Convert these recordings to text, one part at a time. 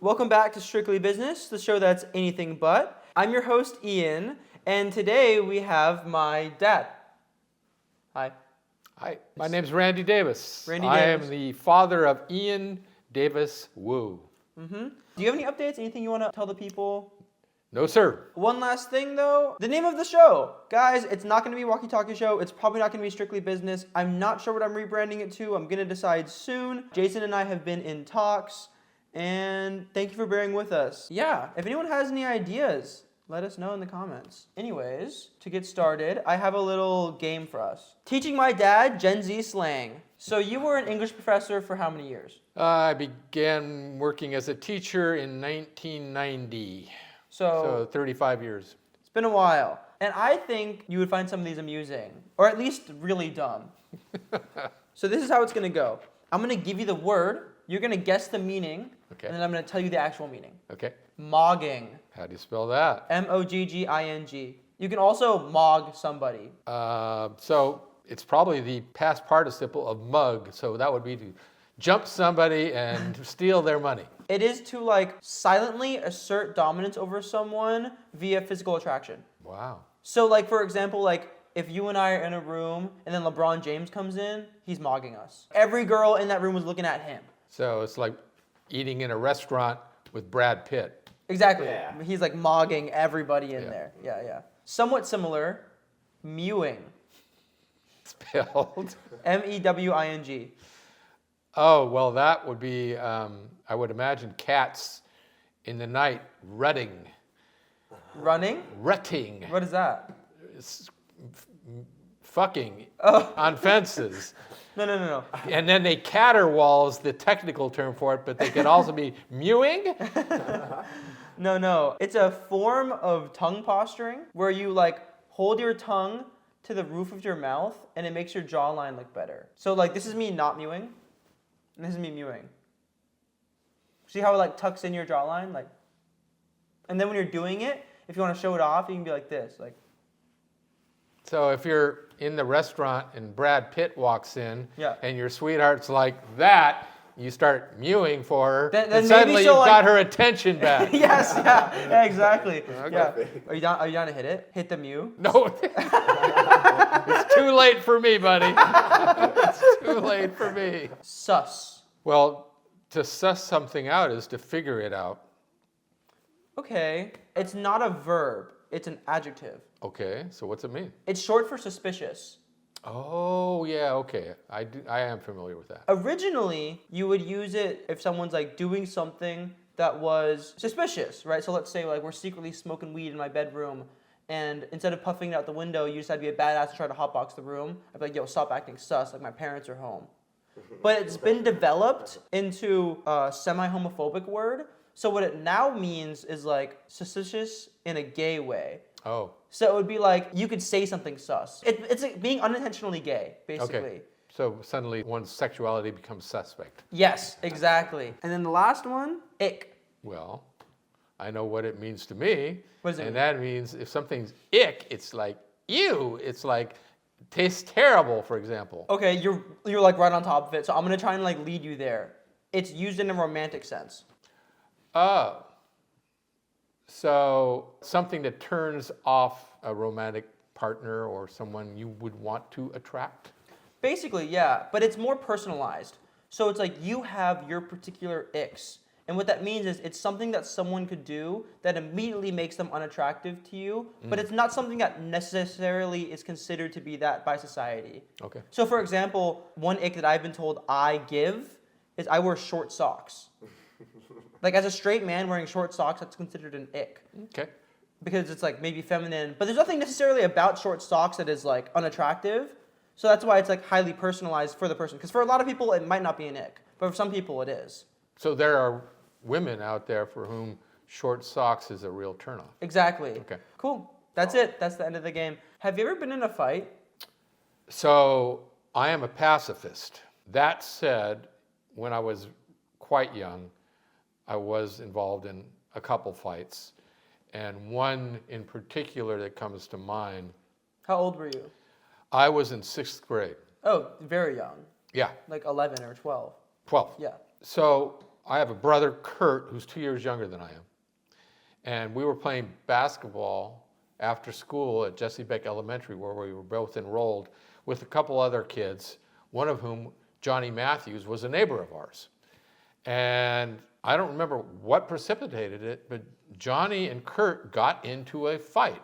Welcome back to Strictly Business, the show that's anything but. I'm your host, Ian, and today we have my dad. Hi. Hi, my name's Randy Davis. Randy I Davis. am the father of Ian Davis Wu. Do you have any updates? Anything you want to tell the people? No, sir. One last thing, though. The name of the show. Guys, it's not going to be Walkie Talkie Show. It's probably not going to be Strictly Business. I'm not sure what I'm rebranding it to. I'm going to decide soon. Jason and I have been in talks, and thank you for bearing with us. Yeah, if anyone has any ideas, let us know in the comments. Anyways, to get started, I have a little game for us. Teaching my dad Gen Z slang. So you were an English professor for how many years? I began working as a teacher in 1990, so 35 years. It's been a while. And I think you would find some of these amusing, or at least really dumb. So this is how it's going to go. I'm going to give you the word, you're going to guess the meaning, Okay. and then I'm going to tell you the actual meaning. Okay. Mogging. How do you spell that? M-O-G-G-I-N-G. You can also mog somebody. So it's probably the past participle of mug, so that would be to jump somebody and steal their money. It is to like silently assert dominance over someone via physical attraction. Wow. So like for example, like if you and I are in a room and then LeBron James comes in, he's mogging us. Every girl in that room was looking at him. So it's like eating in a restaurant with Brad Pitt. Exactly. Yeah. He's like mogging everybody in Yeah. there. Yeah. Somewhat similar, mewing. Spelled. M-E-W-I-N-G. Oh, well, that would be, I would imagine, cats in the night rutting. Running? Rutting. What is that? It's fucking Oh. on fences. No. And then they caterwauls, the technical term for it, but they could also be mewing. No. It's a form of tongue posturing where you like hold your tongue to the roof of your mouth and it makes your jawline look better. So like this is me not mewing, and this is me mewing. See how it like tucks in your jawline? Like, and then when you're doing it, if you want to show it off, you can be like this, like. So if you're in the restaurant and Brad Pitt walks in, Yeah. and your sweetheart's like that, you start mewing for her, Then and maybe suddenly she'll, you've like- got her attention back. Yes, yeah, exactly. Okay. Yeah. Are you down to hit it? Hit the mew? No, it's too late for me, buddy. It's too late for me. Sus. Well, to suss something out is to figure it out. Okay. It's not a verb. It's an adjective. Okay, so what's it mean? It's short for suspicious. Oh, yeah, okay. I am familiar with that. Originally, you would use it if someone's like doing something that was suspicious, right? So let's say like we're secretly smoking weed in my bedroom, and instead of puffing it out the window, you decide to be a badass to try to hotbox the room. I'd be like, yo, stop acting sus, like my parents are home. But it's been developed into a semi-homophobic word. So what it now means is like suspicious in a gay way. Oh, So it would be like you could say something sus. It's like being unintentionally gay, basically. okay. So suddenly one's sexuality becomes suspect. Yes, exactly. And then the last one, ick. Well, I know what it means to me. What does it and mean? that means if something's ick, it's like ew. It's like tastes terrible, for example. Okay, you're like right on top of it. So I'm gonna try and like lead you there. It's used in a romantic sense. Oh. So something that turns off a romantic partner or someone you would want to attract? Basically, yeah, but it's more personalized. So it's like you have your particular icks. And what that means is it's something that someone could do that immediately makes them unattractive to you, but it's not something that necessarily is considered to be that by society. Okay. So for example, one ick that I've been told I give is I wear short socks. Like as a straight man wearing short socks, that's considered an ick. Okay. Because it's like maybe feminine, but there's nothing necessarily about short socks that is like unattractive. So that's why it's like highly personalized for the person. Because for a lot of people, it might not be an ick, but for some people, it is. So there are women out there for whom short socks is a real turnoff. Exactly. Okay. Cool. That's it. That's the end of the game. Have you ever been in a fight? So I am a pacifist. That said, when I was quite young, I was involved in a couple fights. And one in particular that comes to mind, How old were you? I was in 6th grade. Oh, very young. Yeah, Like 11 or 12. 12. Yeah. So I have a brother, Kurt, who's 2 years younger than I am. And we were playing basketball after school at Jesse Beck Elementary, where we were both enrolled, with a couple other kids, one of whom, Johnny Matthews, was a neighbor of ours. And I don't remember what precipitated it, but Johnny and Kurt got into a fight.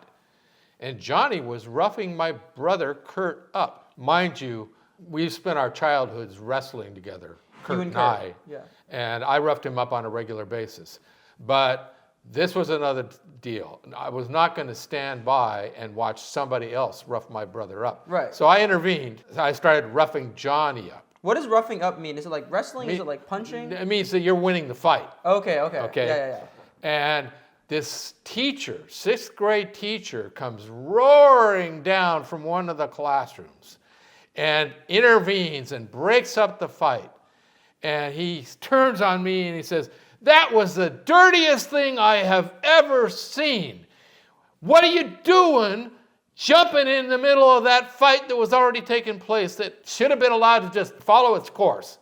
And Johnny was roughing my brother, Kurt, up. Mind you, we spent our childhoods wrestling together, Kurt and I. Yeah. And I roughed him up on a regular basis. But this was another deal. I was not going to stand by and watch somebody else rough my brother up. Right. So I intervened. I started roughing Johnny up. What does roughing up mean? Is it like wrestling? Is it like punching? It means that you're winning the fight. Okay. Okay. Yeah. And this teacher, 6th grade teacher, comes roaring down from one of the classrooms and intervenes and breaks up the fight. And he turns on me and he says, "That was the dirtiest thing I have ever seen. What are you doing jumping in the middle of that fight that was already taking place that should have been allowed to just follow its course?"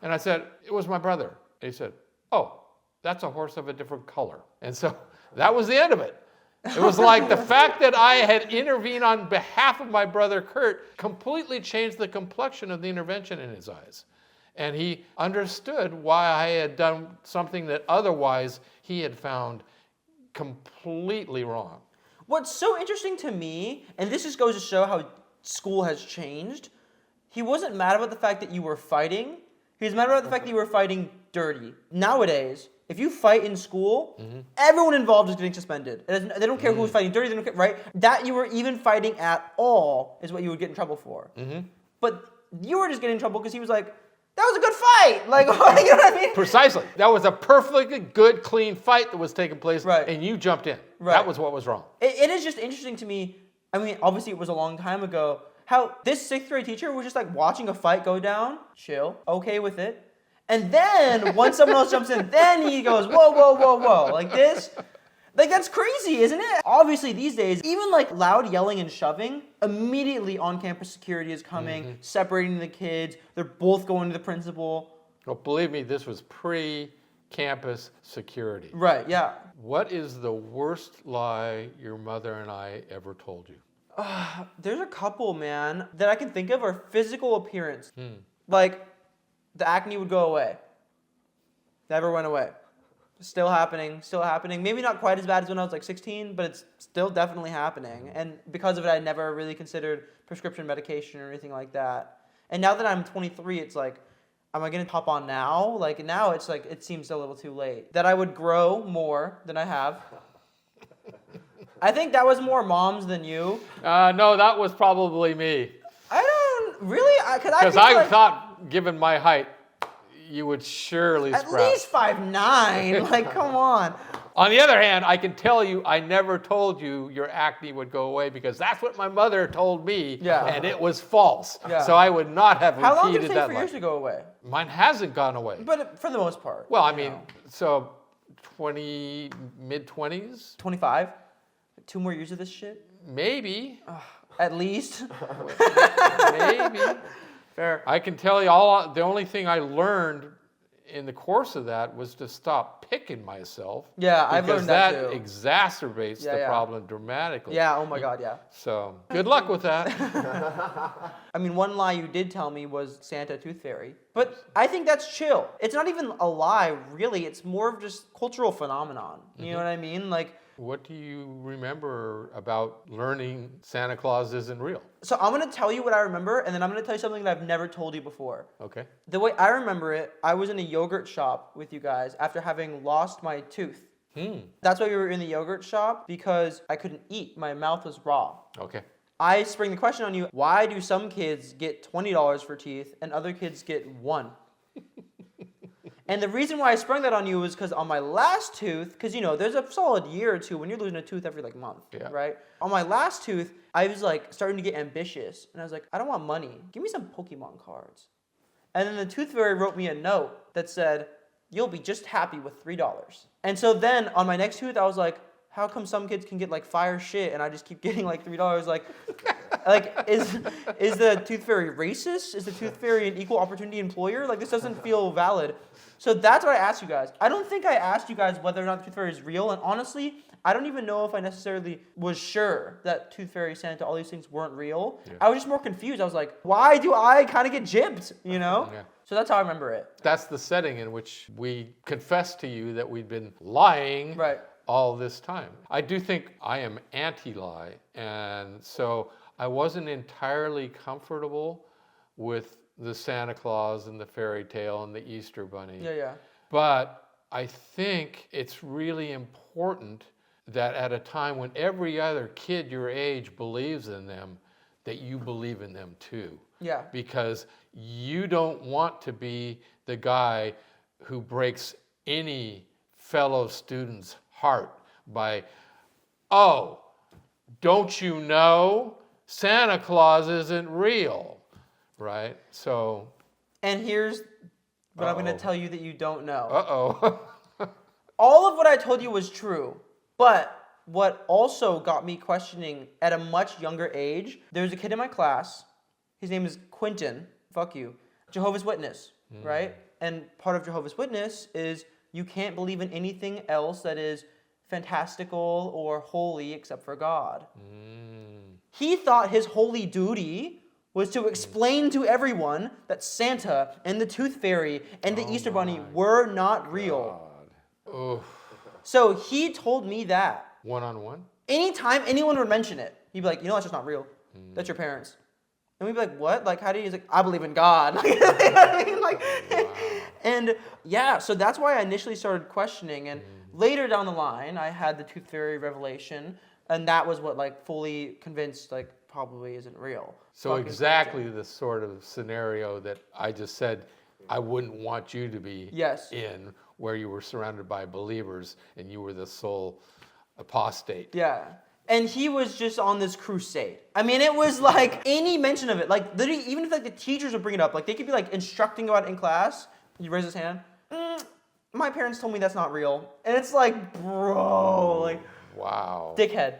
And I said, "It was my brother." And he said, "Oh, that's a horse of a different color." And so that was the end of it. It was like the fact that I had intervened on behalf of my brother Kurt completely changed the complexion of the intervention in his eyes. And he understood why I had done something that otherwise he had found completely wrong. What's so interesting to me, and this just goes to show how school has changed, he wasn't mad about the fact that you were fighting. He was mad about the fact that you were fighting dirty. Nowadays, if you fight in school, everyone involved is getting suspended. They don't care who's fighting dirty, they don't care, right? That you were even fighting at all is what you would get in trouble for. But you were just getting in trouble because he was like, "That was a good fight." Like, you know what I mean? Precisely. That was a perfectly good, clean fight that was taking place, Right. and you jumped in. Right. That was what was wrong. It is just interesting to me. I mean, obviously it was a long time ago. How this 6th grade teacher was just like watching a fight go down, chill, okay with it. And then once someone else jumps in, then he goes, whoa. Like this. Like, that's crazy, isn't it? Obviously, these days, even like loud yelling and shoving, immediately on-campus security is coming, separating the kids. They're both going to the principal. Well, believe me, this was pre-campus security. Right, yeah. What is the worst lie your mother and I ever told you? There's a couple, man, that I can think of are physical appearance. Like, the acne would go away. Never went away. Still happening. Maybe not quite as bad as when I was like 16, but it's still definitely happening. And because of it, I never really considered prescription medication or anything like that. And now that I'm 23, it's like, am I going to hop on now? Like now it's like, it seems a little too late. That I would grow more than I have. I think that was more moms than you. No, that was probably me. I don't really, because I thought, given my height, you would surely at sprout. least 5'9". Like, come on. On the other hand, I can tell you, I never told you your acne would go away because that's what my mother told me, and it was false. Yeah. So I would not have repeated that. How long did it take for yours to go away? Mine hasn't gone away. But for the most part. Well, I mean, so mid-20s? 25? 2 more years of this shit? Maybe. At least. Maybe. Fair. I can tell you, the only thing I learned in the course of that was to stop picking myself. Yeah, I've learned that too. Because that exacerbates the problem dramatically. Yeah, oh my God, yeah. So, good luck with that. I mean, one lie you did tell me was Santa Tooth Fairy. But I think that's chill. It's not even a lie, really. It's more of just cultural phenomenon. You know what I mean? Like, what do you remember about learning Santa Claus isn't real? So I'm going to tell you what I remember, and then I'm going to tell you something that I've never told you before. Okay. The way I remember it, I was in a yogurt shop with you guys after having lost my tooth. That's why we were in the yogurt shop, because I couldn't eat. My mouth was raw. Okay. I spring the question on you, why do some kids get $20 for teeth and other kids get $1? And the reason why I sprung that on you was because on my last tooth, because, you know, there's a solid year or two when you're losing a tooth every, like, month, right? On my last tooth, I was, like, starting to get ambitious. And I was like, I don't want money. Give me some Pokemon cards. And then the tooth fairy wrote me a note that said, you'll be just happy with $3. And so then on my next tooth, I was like, how come some kids can get like fire shit and I just keep getting like $3? Like is the Tooth Fairy racist? Is the Tooth Fairy an equal opportunity employer? Like this doesn't feel valid. So that's what I asked you guys. I don't think I asked you guys whether or not the Tooth Fairy is real, and honestly, I don't even know if I necessarily was sure that Tooth Fairy, Santa, all these things weren't real. Yeah. I was just more confused. I was like, why do I kind of get gypped, you know? Yeah. So that's how I remember it. That's the setting in which we confessed to you that we'd been lying all this time. I do think I am anti-lie, and so I wasn't entirely comfortable with the Santa Claus and the fairy tale and the Easter Bunny. Yeah. But I think it's really important that at a time when every other kid your age believes in them, that you believe in them too. Yeah. Because you don't want to be the guy who breaks any fellow student's heart by, oh, don't you know Santa Claus isn't real, right? So. And here's what I'm going to tell you that you don't know. Uh-oh. All of what I told you was true. But what also got me questioning at a much younger age, there's a kid in my class, his name is Quentin, fuck you, Jehovah's Witness, right? And part of Jehovah's Witness is you can't believe in anything else that is fantastical or holy except for God. He thought his holy duty was to explain to everyone that Santa and the Tooth Fairy and the Easter Bunny were not real. Oof. So he told me that. One-on-one? Anytime anyone would mention it, he'd be like, you know, that's just not real. That's your parents. And we'd be like, what? Like, how do you? He's like, I believe in God. You know what I mean? Like, wow. And yeah, so that's why I initially started questioning. And later down the line, I had the Tooth Fairy revelation. And that was what, like, fully convinced, like, probably isn't real. So exactly the sort of scenario that I just said I wouldn't want you to be in, where you were surrounded by believers and you were the sole apostate. Yeah. And he was just on this crusade. I mean, it was like any mention of it. Like, literally, even if like the teachers would bring it up, like they could be like instructing about it in class. He raise his hand. My parents told me that's not real. And it's like, bro, like, wow. Dickhead.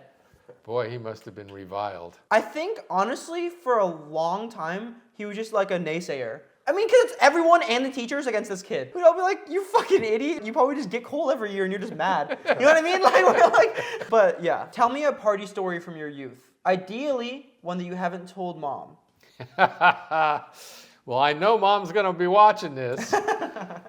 Boy, he must have been reviled. I think, honestly, for a long time, he was just like a naysayer. I mean, because it's everyone and the teachers against this kid. We'd all be like, you fucking idiot. You probably just get coal every year and you're just mad. You know what I mean? But yeah. Tell me a party story from your youth. Ideally, one that you haven't told mom. Well, I know mom's going to be watching this.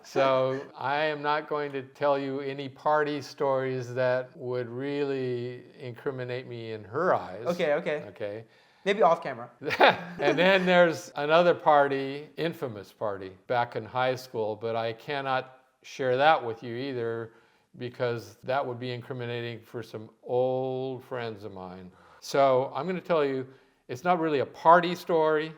So I am not going to tell you any party stories that would really incriminate me in her eyes. Okay. Maybe off camera. And then there's another party, infamous party, back in high school, but I cannot share that with you either because that would be incriminating for some old friends of mine. So I'm going to tell you, it's not really a party story,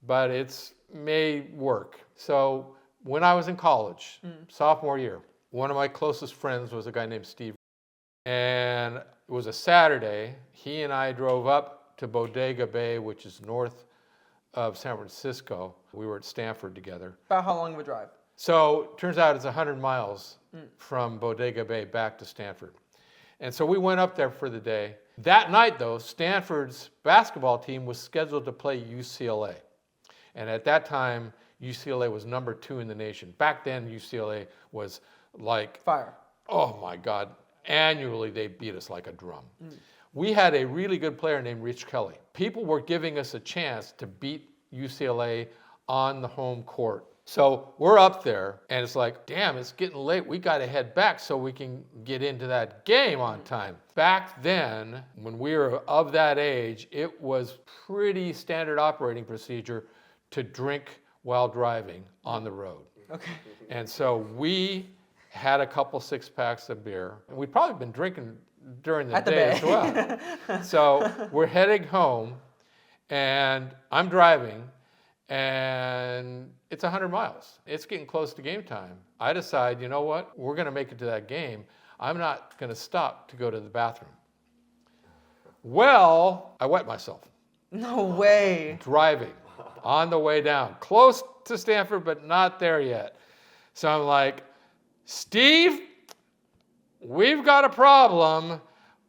but it may work. So when I was in college, sophomore year, one of my closest friends was a guy named Steve. And it was a Saturday. He and I drove up to Bodega Bay, which is north of San Francisco. We were at Stanford together. About how long of a drive? So it turns out it's 100 miles from Bodega Bay back to Stanford. And so we went up there for the day. That night, though, Stanford's basketball team was scheduled to play UCLA. And at that time, UCLA was number 2 in the nation. Back then, UCLA was like... fire. Oh, my God. Annually, they beat us like a drum. We had a really good player named Rich Kelly. People were giving us a chance to beat UCLA on the home court. So we're up there, and it's like, damn, it's getting late. We got to head back so we can get into that game on time. Back then, when we were of that age, it was pretty standard operating procedure to drink while driving on the road. Okay. And so we had a couple 6-packs of beer, and we'd probably been drinking during the day as well. So we're heading home, and I'm driving, and it's 100 miles. It's getting close to game time. I decide, you know what? We're going to make it to that game. I'm not going to stop to go to the bathroom. Well, I wet myself. No way. Driving on the way down. Close to Stanford, but not there yet. So I'm like, Steve, we've got a problem.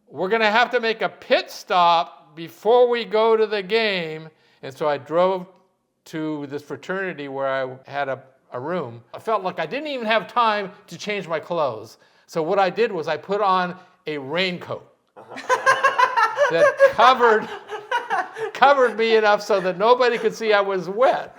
we're going to have to make a pit stop before we go to the game. And so I drove to this fraternity where I had a room. I felt like I didn't even have time to change my clothes. So what I did was I put on a raincoat that covered me enough so that nobody could see I was wet.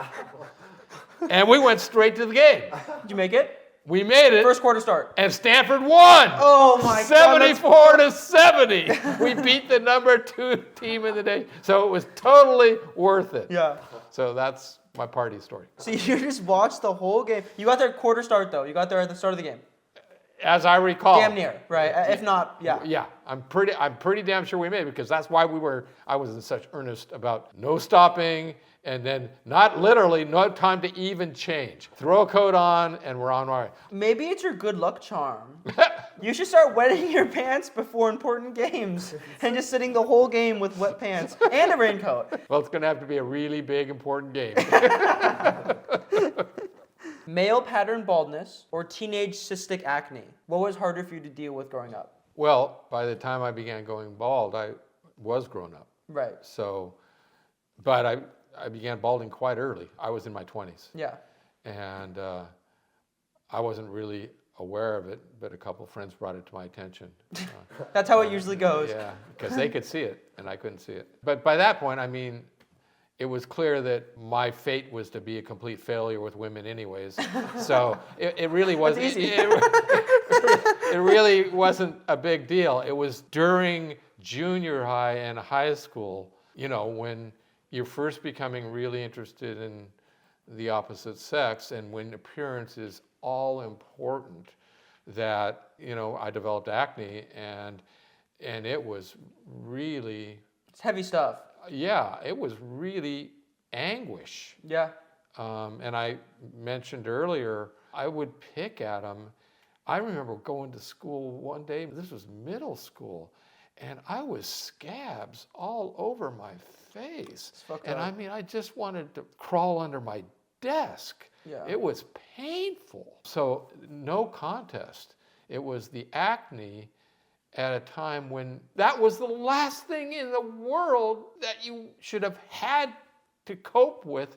And we went straight to the game. Did you make it? We made it. First quarter start. And Stanford won. Oh my God. 74 to 70. We beat the number 2 team in the day. So it was totally worth it. Yeah. So that's my party story. So you just watched the whole game. You got there at quarter start though. You got there at the start of the game. As I recall. Damn near, right? If not, yeah. Yeah, I'm pretty damn sure we made it because that's why I was in such earnest about no stopping and then not literally no time to even change. Throw a coat on and we're on our way. Maybe it's your good luck charm. You should start wetting your pants before important games and just sitting the whole game with wet pants and a raincoat. Well, it's going to have to be a really big, important game. Male pattern baldness or teenage cystic acne? What was harder for you to deal with growing up? Well, by the time I began going bald, I was grown up. Right. So, but I began balding quite early. I was in my 20s. Yeah. And I wasn't really aware of it, but a couple of friends brought it to my attention. That's how it usually goes. Yeah, because they could see it and I couldn't see it. But by that point, I mean, it was clear that my fate was to be a complete failure with women anyways. So it really wasn't. That's easy. It really wasn't a big deal. It was during junior high and high school, you know, when you're first becoming really interested in the opposite sex and when appearance is all important that, you know, I developed acne and it was really... It's heavy stuff. Yeah, it was really anguish. Yeah. And I mentioned earlier, I would pick at them. I remember going to school one day, this was middle school, and I was scabs all over my face. And I mean, I just wanted to crawl under my desk. Yeah. It was painful. So no contest. It was the acne at a time when that was the last thing in the world that you should have had to cope with,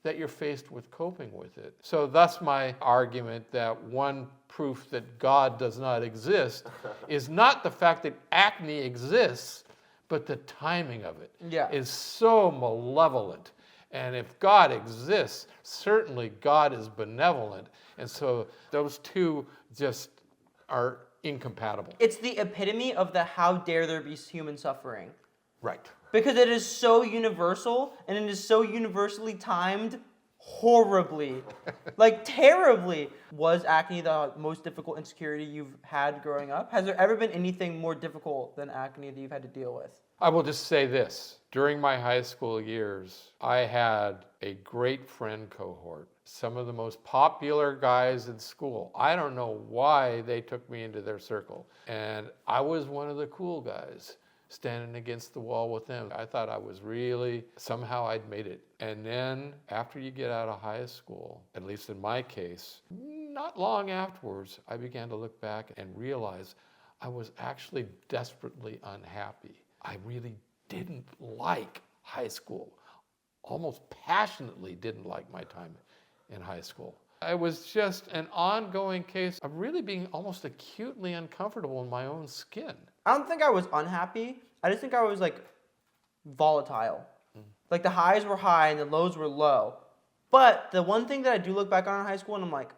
that you're faced with coping with it. So thus my argument that one proof that God does not exist is not the fact that acne exists, but the timing of it is so malevolent. And if God exists, certainly God is benevolent. And so those two just are incompatible. It's the epitome of the how dare there be human suffering. Right. Because it is so universal and it is so universally timed horribly. Like terribly. Was acne the most difficult insecurity you've had growing up? Has there ever been anything more difficult than acne that you've had to deal with? I will just say this. During my high school years, I had a great friend cohort. Some of the most popular guys in school. I don't know why they took me into their circle. And I was one of the cool guys standing against the wall with them. I thought I was really, somehow I'd made it. And then after you get out of high school, at least in my case, not long afterwards, I began to look back and realize I was actually desperately unhappy. I really didn't like high school. Almost passionately didn't like my time in high school. It was just an ongoing case of really being almost acutely uncomfortable in my own skin. I don't think I was unhappy. I just think I was like volatile. Like the highs were high and the lows were low. But the one thing that I do look back on in high school and I'm like,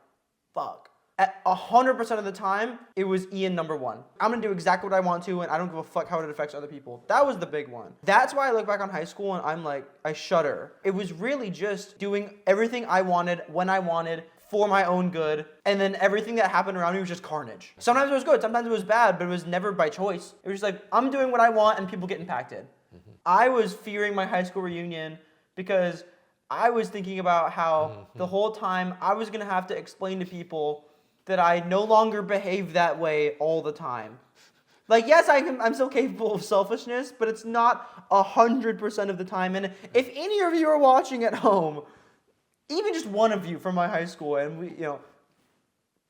fuck. At 100% of the time, it was Ian number one. I'm gonna do exactly what I want to and I don't give a fuck how it affects other people. That was the big one. That's why I look back on high school and I'm like, I shudder. It was really just doing everything I wanted, when I wanted, for my own good, and then everything that happened around me was just carnage. Sometimes it was good, sometimes it was bad, but it was never by choice. It was just like, I'm doing what I want and people get impacted. I was fearing my high school reunion because I was thinking about how the whole time I was gonna have to explain to people that I no longer behave that way all the time. Like, yes, I'm still capable of selfishness, but it's not 100% of the time. And if any of you are watching at home, even just one of you from my high school, and we,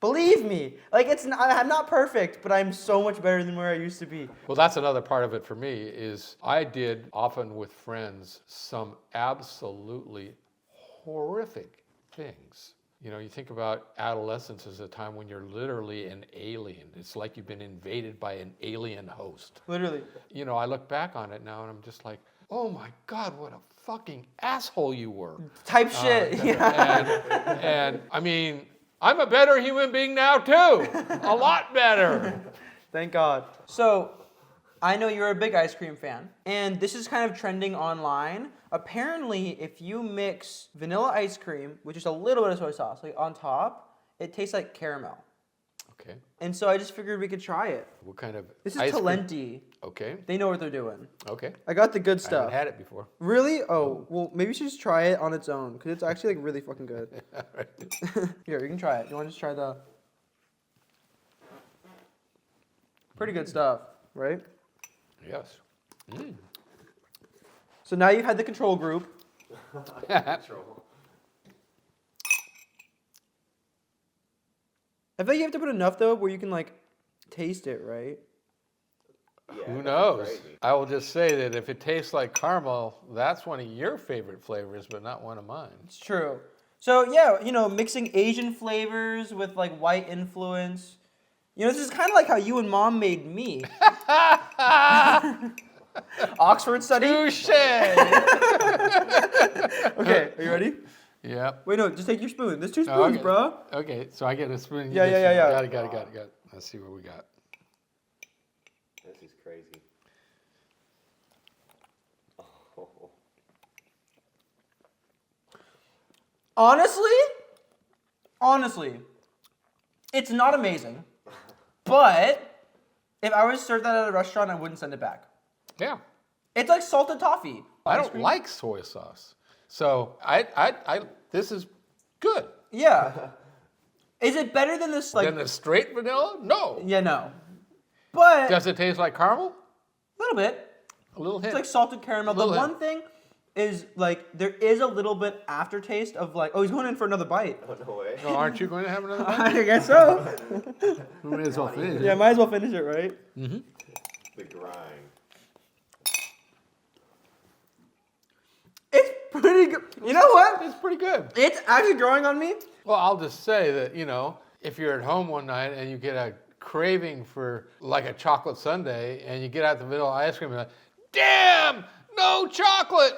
Believe me, like I'm not perfect, but I'm so much better than where I used to be. Well, that's another part of it for me is I did often with friends some absolutely horrific things. You know, you think about adolescence as a time when you're literally an alien. It's like you've been invaded by an alien host. Literally. You know, I look back on it now and I'm just like, oh my God, what a fucking asshole you were. Type shit. Yeah. And I mean, I'm a better human being now too. A lot better. Thank God. So, I know you're a big ice cream fan, and this is kind of trending online. Apparently, if you mix vanilla ice cream with just a little bit of soy sauce, like on top, it tastes like caramel. Okay. And so I just figured we could try it. What kind of This is ice cream? Talenti. Okay. They know what they're doing. Okay. I got the good I stuff. haven't had it before. Really? Oh, well, maybe you should just try it on its own, because it's actually like really fucking good. Here, you can try it. You want to just try the... Pretty good stuff, right? Yes. Mm. So now you've had the control group. I feel like you have to put enough, though, where you can, like, taste it, right? Yeah, Who that'd be knows? crazy. I will just say that if it tastes like caramel, that's one of your favorite flavors, but not one of mine. It's true. So, yeah, you know, mixing Asian flavors with, like, white influence. You know, this is kind of like how you and Mom made me. Oxford study? Touche! Okay, are you ready? Yep. Wait, no, just take your spoon. There's 2 spoons, Oh, okay. bro. Okay, so I get a spoon. you Yeah, get yeah, a yeah, spoon. yeah. Got it. Let's see what we got. This is crazy. Oh. Honestly, it's not amazing. But if I was served that at a restaurant, I wouldn't send it back. Yeah. It's like salted toffee. I Ice don't cream. like soy sauce. So this is good. Yeah. Is it better than this, like... Then the straight vanilla? No. Yeah, no. But... Does it taste like caramel? A little bit. A little hint. It's like salted caramel. The Little one hint. thing is, like, there is a little bit aftertaste of, like... Oh, he's going in for another bite. Oh, no way. Oh, aren't you going to have another bite? I guess so. We may as well finish Yeah, might as well finish it, right? The grind. It's pretty good. You know what? It's pretty good. It's actually growing on me. Well, I'll just say that, you know, if you're at home one night and you get a craving for like a chocolate sundae and you get out the vanilla ice cream and you're like, damn, no chocolate.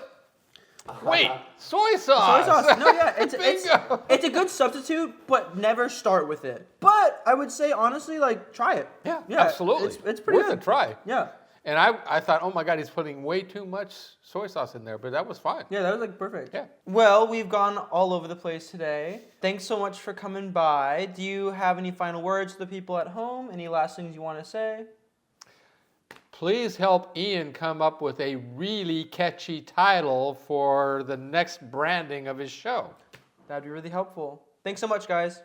Wait, soy sauce. Soy sauce. No, yeah, Bingo. it's a good substitute, but never start with it. But I would say honestly, like, try it. Yeah, absolutely. It's pretty worth good. a try. Yeah. And I thought, oh my God, he's putting way too much soy sauce in there, but that was fine. Yeah, that was like perfect. Yeah. Well, we've gone all over the place today. Thanks so much for coming by. Do you have any final words to the people at home? Any last things you want to say? Please help Ian come up with a really catchy title for the next branding of his show. That'd be really helpful. Thanks so much, guys.